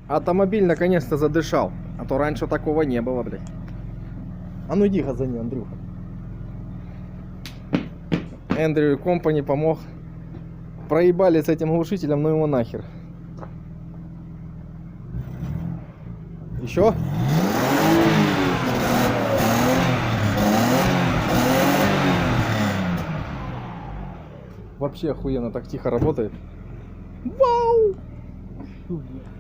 Автомобиль наконец-то задышал. А то раньше такого не было, блядь. А ну иди газани, Андрюха. Эндрю Компани помог. Проебали с этим глушителем, ну его нахер. Еще? Вообще охуенно, так тихо работает. Вау!